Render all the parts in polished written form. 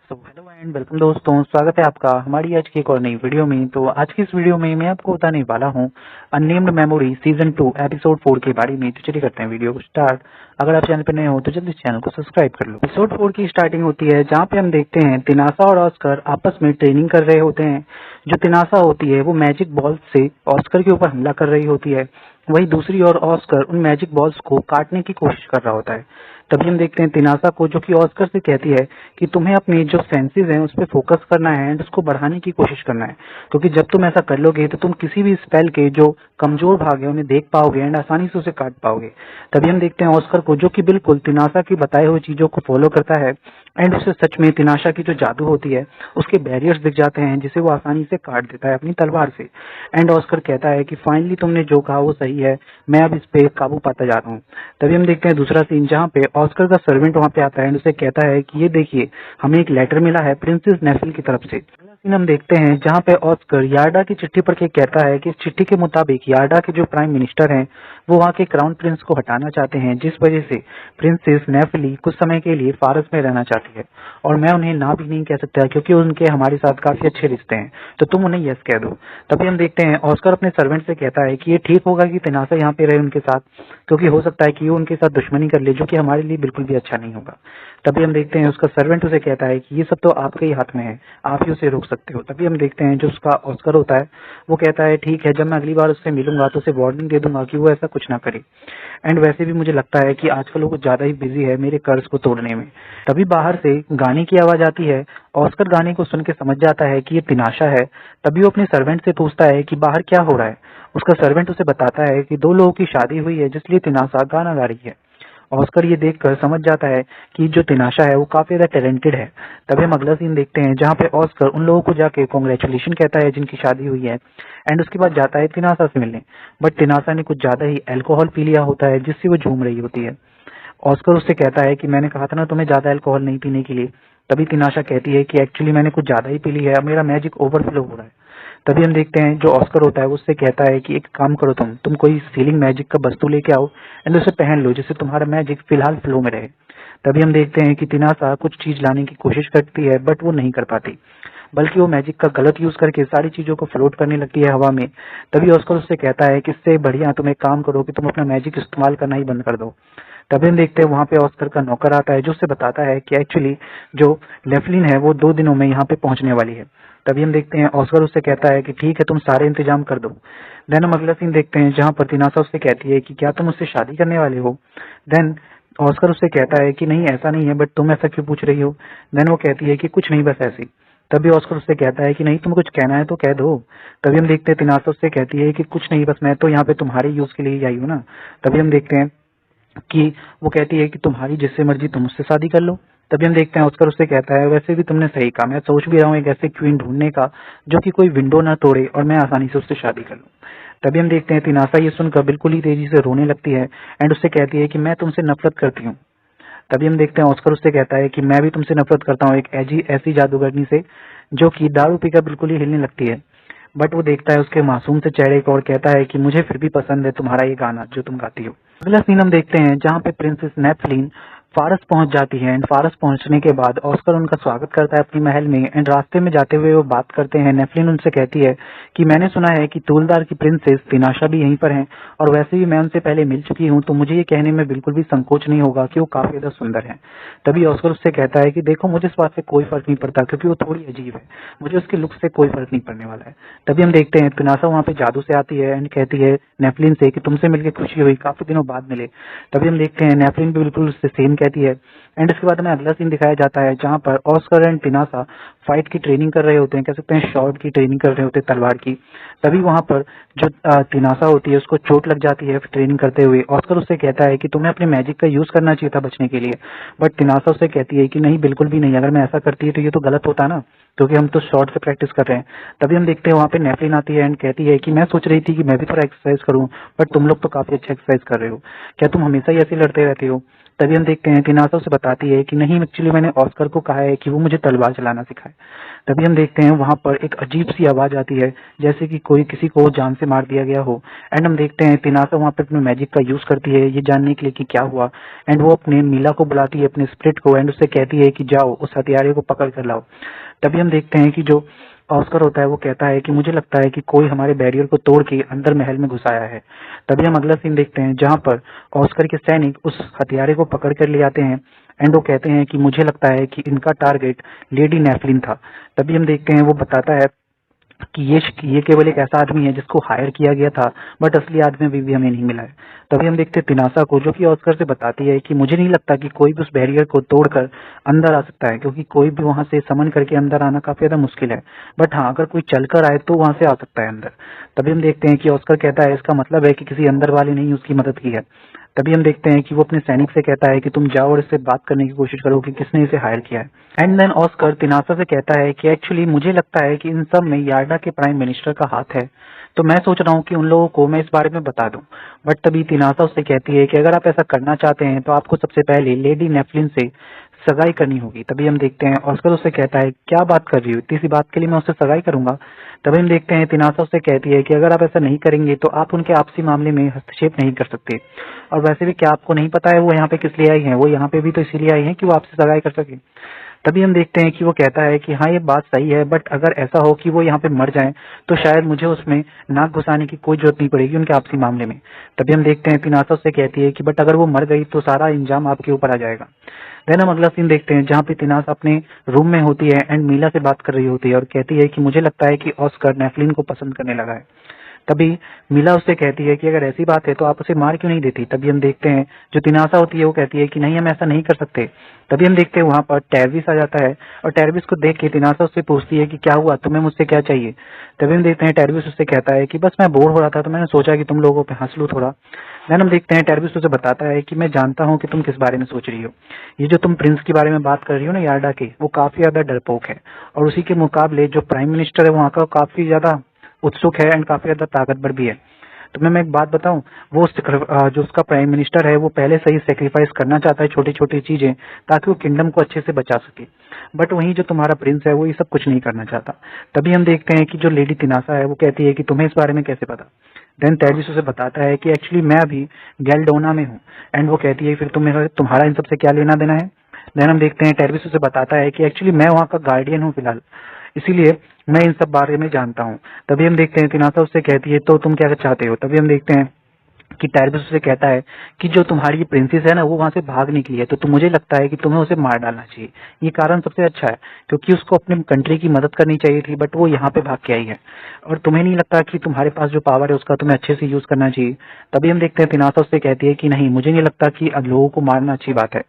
Hello and welcome दोस्तों, स्वागत है आपका हमारी आज की एक और नई वीडियो में। तो आज की इस वीडियो में मैं आपको बताने वाला हूं अननेम्ड मेमोरी सीजन 2 एपिसोड 4 के बारे में। तो चलिए करते हैं वीडियो को स्टार्ट। अगर आप चैनल पर नए हो तो जल्दी चैनल को सब्सक्राइब कर लो। एपिसोड 4 की स्टार्टिंग होती है जहाँ पे हम देखते हैं तिनासा और ऑस्कर आपस में ट्रेनिंग कर रहे होते हैं। जो तिनासा होती है वो मैजिक बॉल्स से ऑस्कर के ऊपर हमला कर रही होती है, वही दूसरी ओर ऑस्कर उन मैजिक बॉल्स को काटने की कोशिश कर रहा होता है। तभी हम देखते हैं तिनासा को, जो कि ऑस्कर से कहती है कि तुम्हें अपनी जो सेंसेस हैं उस पर फोकस करना है एंड उसको बढ़ाने की कोशिश करना है, क्योंकि जब तुम ऐसा कर लोगे तो तुम किसी भी स्पेल के जो कमजोर भाग है उन्हें देख पाओगे एंड आसानी से उसे काट पाओगे। तभी हम देखते हैं ऑस्कर को, जो कि बिल्कुल तिनासा की बताई हुई चीजों को फॉलो करता है एंड उसे सच में तिनाशा की जो जादू होती है उसके बैरियर्स दिख जाते हैं, जिसे वो आसानी से काट देता है अपनी तलवार से। एंड ऑस्कर कहता है कि फाइनली तुमने जो कहा वो सही है, मैं अब इस पे काबू पाता जा रहा हूँ। तभी हम देखते हैं दूसरा सीन जहाँ पे ऑस्कर का सर्वेंट वहाँ पे आता है एंड उसे कहता है कि ये देखिए, हमें एक लेटर मिला है प्रिंसेस नेफिल की तरफ से। अगला सीन हम देखते हैं जहाँ पे ऑस्कर यार्डा की चिट्ठी पढ़ के कहता है कि इस चिट्ठी के मुताबिक यार्डा के जो प्राइम मिनिस्टर हैं वो वहाँ के क्राउन प्रिंस को हटाना चाहते हैं, जिस वजह से प्रिंसेस नेफिली कुछ समय के लिए फारस में रहना चाहती है और मैं उन्हें ना भी नहीं कह सकता क्योंकि उनके हमारे साथ काफी अच्छे रिश्ते हैं, तो तुम उन्हें यस कह दो। तभी हम देखते हैं ऑस्कर अपने सर्वेंट से कहता है कि ये ठीक होगा कि तिनासा यहाँ पे रहे उनके साथ, क्योंकि हो सकता है कि वो उनके साथ दुश्मनी कर ले, जो कि हमारे लिए बिल्कुल भी अच्छा नहीं होगा। तभी हम देखते हैं उसका सर्वेंट उसे कहता है कि ये सब तो आपके ही हाथ में है, आप ही उसे रोक सकते हो। तभी हम देखते हैं जो उसका ऑस्कर होता है वो कहता है ठीक है, जब मैं अगली बार उससे मिलूंगा तो उसे वार्निंग दे दूंगा कि वो ऐसा कुछ ना करे। एंड वैसे भी मुझे लगता है कि आजकल वो कुछ ज्यादा ही बिजी है मेरे कर्ज को तोड़ने में। तभी बाहर से गाने की आवाज आती है। ऑस्कर गाने को सुन के समझ जाता है कि ये तिनाशा है। तभी वो अपने सर्वेंट से पूछता है कि बाहर क्या हो रहा है। उसका सर्वेंट उसे बताता है कि दो लोगों की शादी हुई है, जिसलिए तिनाशा गाना गा रही है। ऑस्कर ये देखकर समझ जाता है कि जो तिनाशा है वो काफी ज्यादा टैलेंटेड है। तभी हम अगला सीन देखते हैं जहाँ पे ऑस्कर उन लोगों को जाके कॉन्ग्रेचुलेशन कहता है जिनकी शादी हुई है एंड उसके बाद जाता है तिनासा से मिलने, बट तिनासा ने कुछ ज्यादा ही अल्कोहल पी लिया होता है जिससे वो झूम रही होती है। ऑस्कर उससे कहता है कि मैंने कहा था ना तुम्हें ज्यादा अल्कोहल नहीं पीने के लिए। तभी तिनाशा कहती है कि एक्चुअली मैंने कुछ ज्यादा ही पी ली है, अब मेरा मैजिक ओवरफ्लो हो रहा है। तभी हम देखते हैं जो ऑस्कर होता है वो उससे कहता है कि एक काम करो, तुम कोई सीलिंग मैजिक का वस्तु लेके आओ एंड उसे पहन लो, जिससे तुम्हारा मैजिक फिलहाल फ्लो में रहे। तभी हम देखते हैं कि तिनासा कुछ चीज लाने की कोशिश करती है बट वो नहीं कर पाती, बल्कि वो मैजिक का गलत यूज करके सारी चीजों को फ्लोट करने लगती है हवा में। तभी ऑस्कर उससे कहता है कि इससे बढ़िया तुम एक काम करो कि तुम अपना मैजिक इस्तेमाल करना ही बंद कर दो। तभी हम देखते हैं वहाँ पे ऑस्कर का नौकर आता है जो उससे बताता है कि एक्चुअली जो लेफ्लिन है वो 2 दिनों में यहाँ पे पहुंचने वाली है। तभी हम देखते हैं ऑस्कर उससे कहता है कि ठीक है, तुम सारे इंतजाम कर दो। देन हम अगला सीन देखते हैं जहाँ पर तिनासा उससे कहती है कि क्या तुम उससे शादी करने वाले हो। देन ऑस्कर उससे कहता है कि नहीं ऐसा नहीं है, बट तुम ऐसा क्यों पूछ रही हो। देन वो कहती है कि कुछ नहीं, बस ऐसे ही। तभी ऑस्कर उससे कहता है कि नहीं, तुम्हें कुछ कहना है तो कह दो। तभी हम देखते हैं तिनासा उससे कहती है कि कुछ नहीं, बस मैं तो यहाँ पे तुम्हारे यूज के लिए ही आई हूँ ना। तभी हम देखते हैं कि वो कहती है कि तुम्हारी जिससे मर्जी तुम उससे शादी कर लो। तभी हम देखते हैं ऑस्कर उससे कहता है वैसे भी तुमने सही कहा, मैं सोच भी रहा हूँ एक ऐसे क्वीन ढूंढने का जो कि कोई विंडो ना तोड़े और मैं आसानी से उससे शादी कर लूँ। तभी हम देखते हैं तिनासा ये सुनकर बिल्कुल ही तेजी से रोने लगती है एंड उससे कहती है कि मैं तुमसे नफरत करती हूँ। तभी हम देखते हैं ऑस्कर उससे कहता है कि मैं भी तुमसे नफरत करता हूँ, एक ऐसी जादूगरनी से जो कि दारू पीकर बिल्कुल ही हिलने लगती है। बट वो देखता है उसके मासूम से चेहरे को और कहता है कि मुझे फिर भी पसंद है तुम्हारा ये गाना जो तुम गाती हो। अगला सीन हम देखते हैं जहाँ पे प्रिंसेस नेफलिन फारस पहुंच जाती है एंड फारस पहुंचने के बाद ऑस्कर उनका स्वागत करता है अपनी महल में एंड रास्ते में जाते हुए वो बात करते हैं। नेफलिन उनसे कहती है कि मैंने सुना है कि तूलदार की प्रिंसेस तिनाशा भी यहीं पर हैं और वैसे भी मैं उनसे पहले मिल चुकी हूँ, तो मुझे ये कहने में बिल्कुल भी संकोच नहीं होगा कि वो काफी ज्यादा सुंदर है। तभी ऑस्कर उससे कहता है कि देखो मुझे इस बात से कोई फर्क नहीं पड़ता क्योंकि वो थोड़ी अजीब है, मुझे उसके लुक से कोई फर्क नहीं पड़ने वाला है। तभी हम देखते हैं तिनाशा वहाँ पे जादू से आती है एंड कहती है नेफलिन से कि तुमसे मिलकर खुशी हुई, काफी दिनों बाद मिले। तभी हम देखते हैं नेफलिन भी बिल्कुल उससे सेम कहती है एंड इसके बाद हमें अगला सीन दिखाया जाता है जहाँ पर ऑस्कर एंड तिनासा फाइट की ट्रेनिंग कर रहे होते हैं, कह सकते हैं शॉर्ट की ट्रेनिंग कर रहे होते हैं तलवार की। तभी वहाँ पर जो तिनासा होती है उसको चोट लग जाती है ट्रेनिंग करते हुए। ऑस्कर उससे कहता है कि तुम्हें अपने मैजिक का यूज करना चाहिए था बचने के लिए, बट तिनासा उससे कहती है कि नहीं बिल्कुल भी नहीं, अगर मैं ऐसा करती है तो ये तो गलत होता ना, क्योंकि हम तो शॉर्ट से प्रैक्टिस कर रहे हैं। तभी हम देखते हैं वहाँ पे नेफलिन आती है एंड कहती है कि मैं सोच रही थी कि मैं भी थोड़ा एक्सरसाइज करूँ, बट तुम लोग तो काफी अच्छा एक्सरसाइज कर रहे हो, क्या तुम हमेशा ही ऐसे लड़ते रहते हो। तभी हम देखते हैं तिनासा उसे बताती है कि नहीं, एक्चुअली मैंने ऑस्कर को कहा है कि वो मुझे तलवार चलाना सिखाए। है। तभी हम देखते हैं वहां पर एक अजीब सी आवाज आती है, जैसे कि कोई किसी को जान से मार दिया गया हो। एंड हम देखते हैं तिनासा वहां पे अपने मैजिक का यूज करती है ये जानने के लिए कि क्या हुआ। एंड वो अपने मीला को बुलाती है, अपने स्प्रिट को, एंड उससे कहती है कि जाओ उस हथियारे को पकड़ कर लाओ। तभी हम देखते हैं कि जो ऑस्कर होता है वो कहता है कि मुझे लगता है कि कोई हमारे बैरियर को तोड़ के अंदर महल में घुस आया है। तभी हम अगला सीन देखते हैं जहां पर ऑस्कर के सैनिक उस हथियारे को पकड़ कर ले आते हैं। एंड वो कहते हैं कि मुझे लगता है कि इनका टारगेट लेडी नेफ्लिन था। तभी हम देखते हैं वो बताता है कि ये केवल एक ऐसा आदमी है जिसको हायर किया गया था, बट असली आदमी अभी भी हमें नहीं मिला है। तभी हम देखते हैं तिनासा को, जो कि ऑस्कर से बताती है कि मुझे नहीं लगता कि कोई भी उस बैरियर को तोड़कर अंदर आ सकता है, क्योंकि कोई भी वहां से समन करके अंदर आना काफी ज्यादा मुश्किल है। बट हाँ, अगर कोई चलकर आए तो वहां से आ सकता है अंदर। तभी हम देखते हैं कि ऑस्कर कहता है इसका मतलब है कि किसी अंदर वाले ने ही उसकी मदद की है। तभी हम देखते हैं कि वो अपने सैनिक से कहता है कि तुम जाओ और इससे बात करने की कोशिश करो कि किसने इसे हायर किया है। एंड देन ऑस्कर तिनासा से कहता है कि एक्चुअली मुझे लगता है कि इन सब में यार्डा के प्राइम मिनिस्टर का हाथ है, तो मैं सोच रहा हूँ कि उन लोगों को मैं इस बारे में बता दूं। बट तभी तिनासा उससे कहती है कि अगर आप ऐसा करना चाहते हैं तो आपको सबसे पहले लेडी नेफ्लिन से सगाई करनी होगी। तभी हम देखते हैं ऑस्कर उससे कहता है क्या बात कर रही हो, इतनी सी बात के लिए मैं उससे सगाई करूंगा। तभी हम देखते हैं तिनासा उससे कहती है कि अगर आप ऐसा नहीं करेंगे तो आप उनके आपसी मामले में हस्तक्षेप नहीं कर सकते। और वैसे भी क्या आपको नहीं पता है वो यहाँ पे किस लिए आई है? वो यहाँ पे भी तो इसीलिए आई है कि वो आपसे सगाई कर सके। तभी हम देखते हैं कि वो कहता है कि हाँ ये बात सही है, बट अगर ऐसा हो कि वो यहाँ पे मर जाए तो शायद मुझे उसमें नाक घुसाने की कोई जरूरत नहीं पड़ेगी उनके आपसी मामले में। तभी हम देखते हैं तिनासा उससे कहती है कि बट अगर वो मर गई तो सारा इंजाम आपके ऊपर आ जाएगा। देन हम अगला सीन देखते हैं जहाँ पे तिनासा अपने रूम में होती है एंड मीला से बात कर रही होती है और कहती है कि मुझे लगता है कि ऑस्कर नेफ्लिन को पसंद करने लगा है। तभी मीला उससे कहती है कि अगर ऐसी बात है तो आप उसे मार क्यों नहीं देती। तभी हम देखते हैं जो तिनासा होती है वो कहती है कि नहीं हम ऐसा नहीं कर सकते। तभी हम देखते हैं वहां पर टेरविस आ जाता है और टेरविस को देख के तिनासा उससे पूछती है कि क्या हुआ, तुम्हें मुझसे क्या चाहिए। तभी हम देखते हैं टेरविस उससे कहता है कि बस मैं बोर हो रहा था तो मैंने सोचा कि तुम लोगों पे हंस लूं थोड़ा। देन हम देखते हैं टेरविस उसे बताता है कि मैं जानता हूँ कि तुम किस बारे में सोच रही हो। ये जो तुम प्रिंस के बारे में बात कर रही हो ना यार्डा के, वो काफी ज्यादा डरपोक है और उसी के मुकाबले जो प्राइम मिनिस्टर है वहाँ का काफी ज्यादा उत्सुक है एंड काफी ज्यादा ताकतवर भी है। तो मैं एक बात बताऊं, वो जो उसका प्राइम मिनिस्टर है वो पहले से ही सेक्रीफाइस करना चाहता है छोटी छोटी चीजें ताकि वो किंगडम को अच्छे से बचा सके। बट वहीं जो तुम्हारा प्रिंस है वो ये सब कुछ नहीं करना चाहता। तभी हम देखते हैं कि जो लेडी तिनासा है वो कहती है कि तुम्हें इस बारे में कैसे पता। देन टेरविस उसे बताता है कि एक्चुअली मैं अभी गैल्डोना में हूँ। एंड वो कहती है फिर तुम्हारा इन सबसे क्या लेना देना है। देन हम देखते हैं टेरविस उसे बताता है कि एक्चुअली मैं वहाँ का गार्डियन हूँ फिलहाल, इसीलिए मैं इन सब बारे में जानता हूँ। तभी हम देखते हैं तिनासा उससे कहती है तो तुम क्या चाहते हो। तभी हम देखते हैं कि टेरविस उसे कहता है कि जो तुम्हारी प्रिंसेस है ना वो वहां से भाग निकली है, तो मुझे लगता है कि तुम्हें उसे मार डालना चाहिए। ये कारण सबसे अच्छा है क्योंकि उसको अपने कंट्री की मदद करनी चाहिए थी, बट वो यहाँ पे भाग के आई है और तुम्हें नहीं लगता कि तुम्हारे पास जो पावर है उसका तुम्हें अच्छे से यूज करना चाहिए। तभी हम देखते हैं तिनासा उससे कहती है कि नहीं, मुझे नहीं लगता कि लोगों को मारना अच्छी बात है।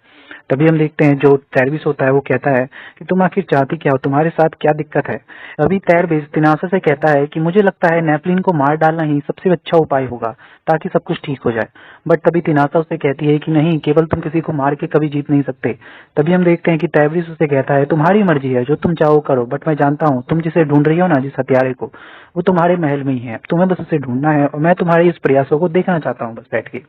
तभी हम देखते हैं जो टेरविस होता है वो कहता है कि तुम आखिर चाहती क्या हो, तुम्हारे साथ क्या दिक्कत है। अभी टेरविस तिनासा से कहता है कि मुझे लगता है नेफ्लिन को मार डालना ही सबसे अच्छा उपाय होगा ताकि सब कुछ ठीक हो जाए। बट तभी तिनासा उसे कहती है कि नहीं, केवल तुम किसी को मार के कभी जीत नहीं सकते। तभी हम देखते हैं कि टेरविस उसे कहता है तुम्हारी मर्जी है, जो तुम चाहो करो, बट मैं जानता हूँ तुम जिसे ढूंढ रही हो ना, जिस हथियारे को, वो तुम्हारे महल में ही है, तुम्हें बस उसे ढूंढना है और मैं तुम्हारे इस प्रयासों को देखना चाहता हूँ बस बैठ के।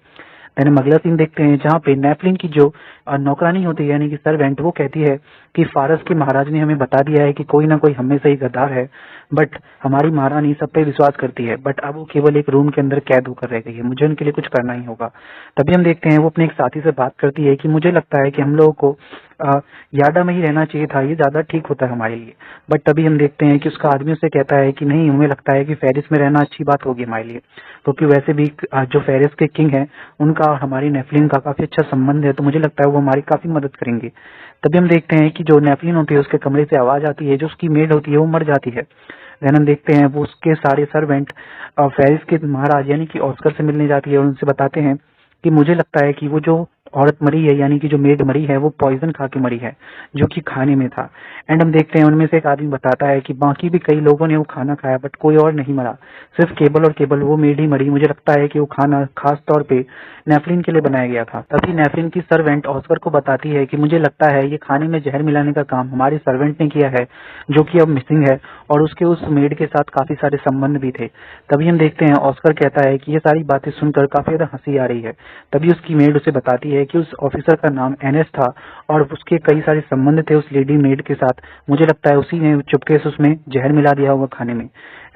देन हम अगला सीन देखते हैं जहाँ पे नेफ्लिन की जो नौकरानी होती है यानी कि सर्वेंट, वो कहती है कि फारस के महाराज ने हमें बता दिया है कि कोई ना कोई हमें से ही गद्दार है, बट हमारी महारानी सब पे विश्वास करती है, बट अब वो केवल एक रूम के अंदर कैद होकर रह गई है, मुझे उनके लिए कुछ करना ही होगा। तभी हम देखते हैं वो अपने एक साथी से बात करती है कि मुझे लगता है कि हम लोगों को यार्डा में ही रहना चाहिए था, ये ज्यादा ठीक होता है हमारे लिए। बट तभी हम देखते हैं कि उसका आदमी उसे कहता है कि नहीं, हमें लगता है कि फेरिस में रहना अच्छी बात होगी हमारे लिए, क्योंकि वैसे भी जो फेरिस के किंग हैं उनका और हमारी नेफ्लिन का काफी अच्छा संबंध है, तो मुझे लगता है वो हमारी काफी मदद करेंगे। तभी हम देखते हैं कि जो नेफ्लिन होती है उसके कमरे से आवाज आती है, जो उसकी मेड होती है वो मर जाती है। देन हम देखते हैं वो उसके सारे सर्वेंट फेरिस के महाराज यानी कि ऑस्कर से मिलने जाती है और उनसे बताते हैं कि मुझे लगता है कि वो जो औरत मरी है यानी कि जो मेड मरी है वो पॉइजन खा के मरी है जो कि खाने में था। एंड हम देखते हैं उनमें से एक आदमी बताता है कि बाकी भी कई लोगों ने वो खाना खाया बट कोई और नहीं मरा, सिर्फ केवल और केवल वो मेड ही मरी। मुझे लगता है कि वो खाना खास तौर पे नेफ्लिन के लिए बनाया गया था। तभी नेफ्लिन की सर्वेंट ऑस्कर को बताती है कि मुझे लगता है ये खाने में जहर मिलाने का काम हमारे सर्वेंट ने किया है जो कि अब मिसिंग है और उसके उस मेड के साथ काफी सारे संबंध भी थे। तभी हम देखते हैं ऑस्कर कहता है कि ये सारी बातें सुनकर काफी ज्यादा हंसी आ रही है। तभी उसकी मेड उसे बताती है है कि उस ऑफिसर का नाम एनएस था और उसके कई सारे संबंध थे उस लेडी मेड के साथ। मुझे लगता है उसी ने चुपके से उसमें जहर मिला दिया होगा खाने में,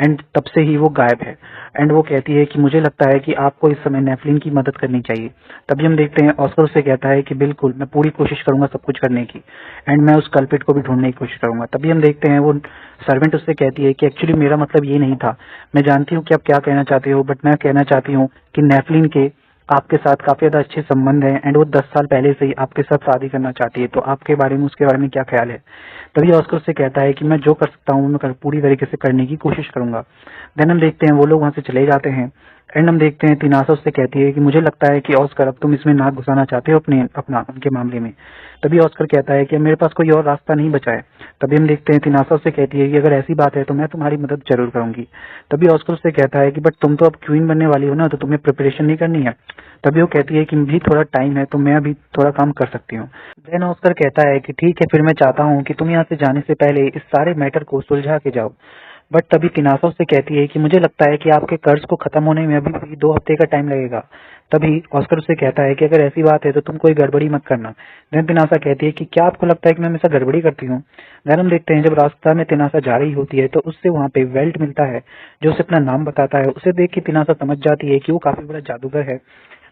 एंड तब से ही वो गायब है। एंड वो कहती है कि मुझे लगता है कि आपको इस समय नेफलिन की मदद करनी चाहिए। तभी हम देखते हैं ऑस्कर उससे कहता है कि बिल्कुल, मैं पूरी कोशिश करूंगा सब कुछ करने की, एंड मैं उस कल्पिट को भी ढूंढने की कोशिश करूंगा। तभी हम देखते हैं वो सर्वेंट उससे कहती है कि एक्चुअली मेरा मतलब ये नहीं था, मैं जानती हूँ कि आप क्या कहना चाहते हो, बट मैं कहना चाहती हूँ कि नेफलिन के आपके साथ काफी ज्यादा अच्छे संबंध हैं, एंड वो 10 साल पहले से ही आपके साथ शादी करना चाहती है, तो आपके बारे में, उसके बारे में क्या ख्याल है। तभी ऑस्कर से कहता है कि मैं जो कर सकता हूँ मैं पूरी तरीके से करने की कोशिश करूंगा। देन हम देखते हैं वो लोग वहां से चले जाते हैं, एंड हम देखते हैं तिनासा उससे कहती है कि मुझे लगता है कि ऑस्कर अब तुम इसमें नाक घुसाना चाहते हो अपना उनके मामले में। तभी ऑस्कर कहता है कि मेरे पास कोई और रास्ता नहीं बचा है। तभी हम देखते हैं तिनासा उससे कहती है कि अगर ऐसी बात है तो मैं तुम्हारी मदद जरूर करूंगी। तभी ऑस्कर उससे कहता है कि बट तुम तो अब क्वीन बनने वाली हो ना, तो तुम्हें प्रिपरेशन नहीं करनी है। तभी वो कहती है कि भी थोड़ा टाइम है तो मैं अभी थोड़ा काम कर सकती हूँ। देन ऑस्कर कहता है कि ठीक है, फिर मैं चाहता हूँ कि तुम यहाँ से जाने से पहले इस सारे मैटर को सुलझा के जाओ। बट तभी तिनासा उससे कहती है कि मुझे लगता है कि आपके कर्ज को खत्म होने में अभी भी 2 हफ्ते का टाइम लगेगा। तभी ऑस्कर उससे कहता है कि अगर ऐसी बात है तो तुम कोई गड़बड़ी मत करना। देन तिनासा कहती है कि क्या आपको लगता है कि मैं हमेशा गड़बड़ी करती हूँ। देन हम देखते हैं जब रास्ता में तिनासा जा रही होती है तो उससे वहाँ पे वेल्ट मिलता है जो उसे अपना नाम बताता है। उसे देख के तिनासा समझ जाती है कि वो काफी बड़ा जादूगर है।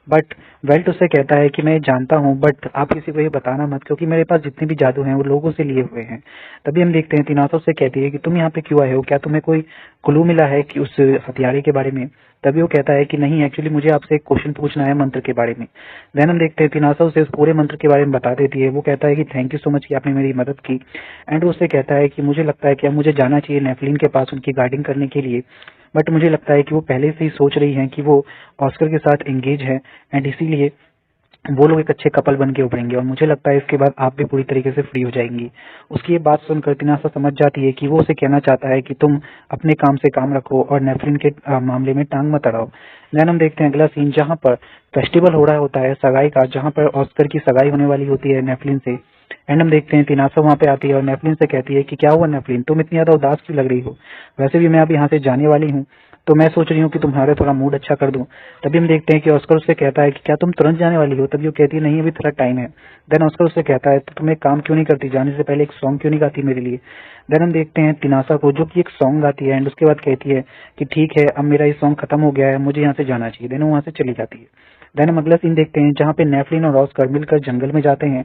बट वेल्ट उससे कहता है कि मैं जानता हूँ, बट आप किसी को ये बताना मत, क्योंकि मेरे पास जितने भी जादू हैं वो लोगों से लिए हुए हैं। तभी हम देखते हैं तिनासा उससे कहती है कि तुम यहाँ पे क्यों आए हो, क्या तुम्हें कोई क्लू मिला है कि उस हथियारे के बारे में। तभी वो कहता है कि नहीं, एक्चुअली मुझे आपसे एक क्वेश्चन पूछना है मंत्र के बारे में। देन हम देखते हैं तिनासा उसे उस पूरे मंत्र के बारे में बता देती है। वो कहता है कि थैंक यू सो मच कि आपने मेरी मदद की। एंड उससे कहता है कि मुझे लगता है कि अब मुझे जाना चाहिए नेफलिन के पास उनकी गार्डिंग करने के लिए, बट मुझे लगता है कि वो पहले से ही सोच रही हैं कि वो ऑस्कर के साथ एंगेज है, एंड इसीलिए वो लोग एक अच्छे कपल बन के उभरेंगे, और मुझे लगता है इसके बाद आप भी पूरी तरीके से फ्री हो जाएंगी। उसकी ये बात सुनकर तिनासा समझ जाती है कि वो उसे कहना चाहता है कि तुम अपने काम से काम रखो और नेफलिन के मामले में टांग मत अड़ाओ। देन हम देखते हैं अगला सीन जहाँ पर फेस्टिवल हो रहा होता है सगाई का, जहाँ पर ऑस्कर की सगाई होने वाली होती है नेफलिन से। एंड हम देखते हैं तिनासा वहाँ पे आती है और नेफलिन से कहती है कि क्या हुआ नेफलिन, तुम इतनी ज्यादा उदास क्यों लग रही हो, वैसे भी मैं अब यहाँ से जाने वाली हूँ, तो मैं सोच रही हूँ कि तुम्हारे थोड़ा मूड अच्छा कर दूं। तभी हम देखते हैं कि ऑस्कर उससे कहता है कि क्या तुम तुरंत जाने वाली हो। तभी वो कहती है नहीं, अभी थोड़ा टाइम है। देन ऑस्कर उससे कहता है तो तुम एक काम क्यों नहीं करती, जाने से पहले एक सॉन्ग क्यों नहीं गाती मेरे लिए। देन हम देखते हैं तिनासा को जो कि एक सॉन्ग गाती है, एंड उसके बाद कहती है कि ठीक है, अब मेरा ये सॉन्ग खत्म हो गया है, मुझे यहाँ से जाना चाहिए। देन वो वहाँ से चली जाती है। देन हम अगला सीन देखते हैं जहाँ पे नेफलिन और ऑस्कर मिलकर जंगल में जाते हैं,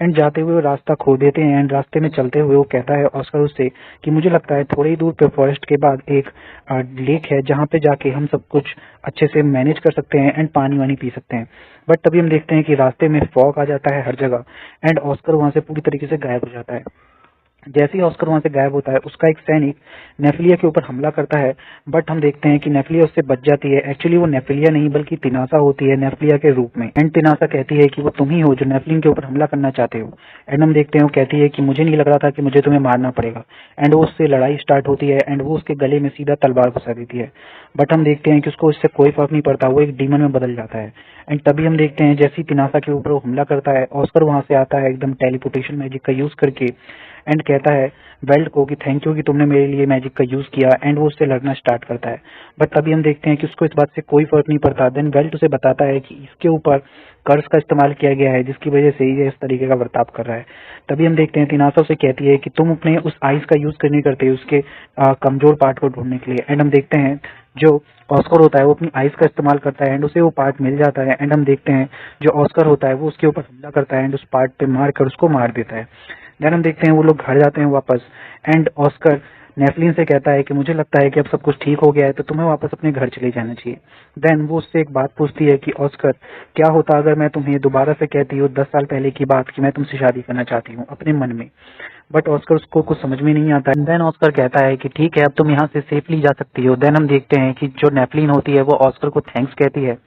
एंड जाते हुए वो रास्ता खो देते हैं। एंड रास्ते में चलते हुए वो कहता है ऑस्कर उससे कि मुझे लगता है थोड़ी ही दूर पे फॉरेस्ट के बाद एक लेक है जहाँ पे जाके हम सब कुछ अच्छे से मैनेज कर सकते हैं एंड पानी वानी पी सकते हैं। बट तभी हम देखते हैं कि रास्ते में फॉग आ जाता है हर जगह, एंड ऑस्कर वहां से पूरी तरीके से गायब हो जाता है। जैसे ही ऑस्कर वहां से गायब होता है उसका एक सैनिक नेफलिया के ऊपर हमला करता है, बट हम देखते हैं कि नेफलिया उससे बच जाती है। एक्चुअली वो नेफलिया नहीं बल्कि तिनासा होती है नेफलिया के रूप में, एंड तिनासा कहती है कि वो तुम ही हो जो नेफलिन के ऊपर हमला करना चाहते हो। एंड हम देखते हैं वो कहती है कि मुझे नहीं लग रहा था कि मुझे तुम्हें मारना पड़ेगा, एंड वो उससे लड़ाई स्टार्ट होती है, एंड वो उसके गले में सीधा तलवार घुसा देती है। बट हम देखते हैं कि उसको इससे कोई फर्क नहीं पड़ता, वो एक डीमन में बदल जाता है। एंड तभी हम देखते हैं जैसे ही तिनासा के ऊपर वो हमला करता है, ऑस्कर वहां से आता है एकदम टेलीपोर्टेशन मैजिक का यूज करके, एंड कहता है वेल्ट को कि थैंक यू कि तुमने मेरे लिए मैजिक का यूज किया, एंड वो उससे लड़ना स्टार्ट करता है। बट तभी हम देखते हैं कि उसको इस बात से कोई फर्क नहीं पड़ता। देन वेल्ट उसे बताता है कि इसके ऊपर कर्ज का इस्तेमाल किया गया है जिसकी वजह से ये इस तरीके का बर्ताव कर रहा है। तभी हम देखते हैं तिनासा उसे कहती है कि तुम अपने उस आइस का यूज करने करते उसके कमजोर पार्ट को ढूंढने के लिए। एंड हम देखते हैं जो ऑस्कर होता है वो अपनी आइस का इस्तेमाल करता है, एंड उसे वो पार्ट मिल जाता है। एंड हम देखते हैं जो ऑस्कर होता है वो उसके ऊपर हमला करता है, एंड उस पार्ट पे मार कर उसको मार देता है। देन हम देखते हैं वो लोग घर जाते हैं वापस, एंड ऑस्कर नेफलिन से कहता है कि मुझे लगता है कि अब सब कुछ ठीक हो गया है, तो तुम्हें वापस अपने घर चले जाना चाहिए। देन वो उससे एक बात पूछती है कि ऑस्कर, क्या होता अगर मैं तुम्हें दोबारा से कहती हूँ 10 साल पहले की बात कि मैं तुमसे शादी करना चाहती हूँ अपने मन में। बट ऑस्कर उसको कुछ समझ में नहीं आता। देन ऑस्कर कहता है कि ठीक है, अब तुम यहाँ से सेफली जा सकती हो। देन हम देखते हैं कि जो नेफलिन होती है वो ऑस्कर को थैंक्स कहती है।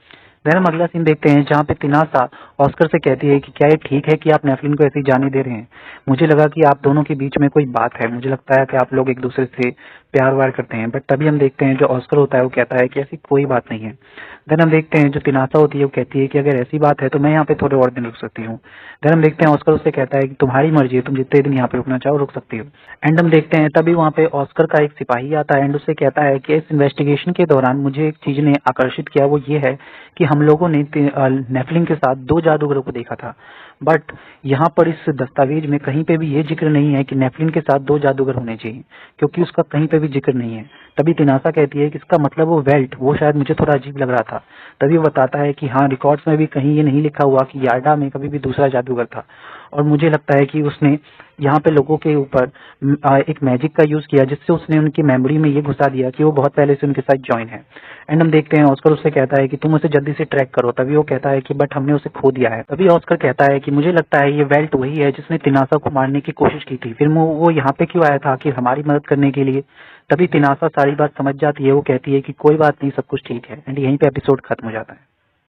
देन हम अगला सीन देखते हैं जहाँ पे तिनासा ऑस्कर से कहती है कि क्या ये ठीक है कि आप नेफलिन को ऐसे ही जाने दे रहे हैं, मुझे लगा कि आप दोनों के बीच में कोई बात है, मुझे लगता है कि आप लोग एक दूसरे से प्यार वार करते हैं। बट तभी हम देखते हैं जो ऑस्कर होता है वो कहता है कि ऐसी कोई बात नहीं है। देन हम देखते हैं जो तिनासा होती है वो कहती है कि अगर ऐसी बात है तो मैं यहाँ पे थोड़े और दिन रुक सकती हूँ। देन हम देखते हैं ऑस्कर उससे कहता है कि तुम्हारी मर्जी है, तुम जितने दिन यहाँ पे रुकना चाहो रुक सकती हो। एंड हम देखते हैं तभी वहाँ पे ऑस्कर का एक सिपाही आता है, एंड उससे कहता है कि इस इन्वेस्टिगेशन के दौरान मुझे एक चीज ने आकर्षित किया, वो ये है कि हम लोगों ने नेफलिन के साथ 2 जादूगरों को देखा था, बट यहाँ पर इस दस्तावेज में कहीं पे भी ये जिक्र नहीं है कि नेफलिन के साथ 2 जादूगर होने चाहिए, क्योंकि उसका कहीं पे भी जिक्र नहीं है। तभी तिनासा कहती है कि इसका मतलब वो वेल्ट, वो शायद मुझे थोड़ा अजीब लग रहा था। तभी वो बताता है कि हाँ, रिकॉर्ड्स में भी कहीं ये नहीं लिखा हुआ कि यार्डा में कभी भी दूसरा जादूगर था, और मुझे लगता है कि उसने यहाँ पे लोगों के ऊपर एक मैजिक का यूज किया, जिससे उसने उनकी मेमोरी में ये घुसा दिया कि वो बहुत पहले से उनके साथ ज्वाइन है। एंड हम देखते हैं ऑस्कर उससे कहता है कि तुम उसे जल्दी से ट्रैक करो। तभी वो कहता है कि बट हमने उसे खो दिया है। तभी ऑस्कर कहता है कि मुझे लगता है ये वेल्ट वही है जिसने तिनासा को मारने की कोशिश की थी, फिर वो यहाँ पे क्यों आया था आखिर हमारी मदद करने के लिए। तभी तिनासा सारी बात समझ जाती है, वो कहती है कि कोई बात नहीं, सब कुछ ठीक है। एंड यहीं पे एपिसोड खत्म हो जाता है।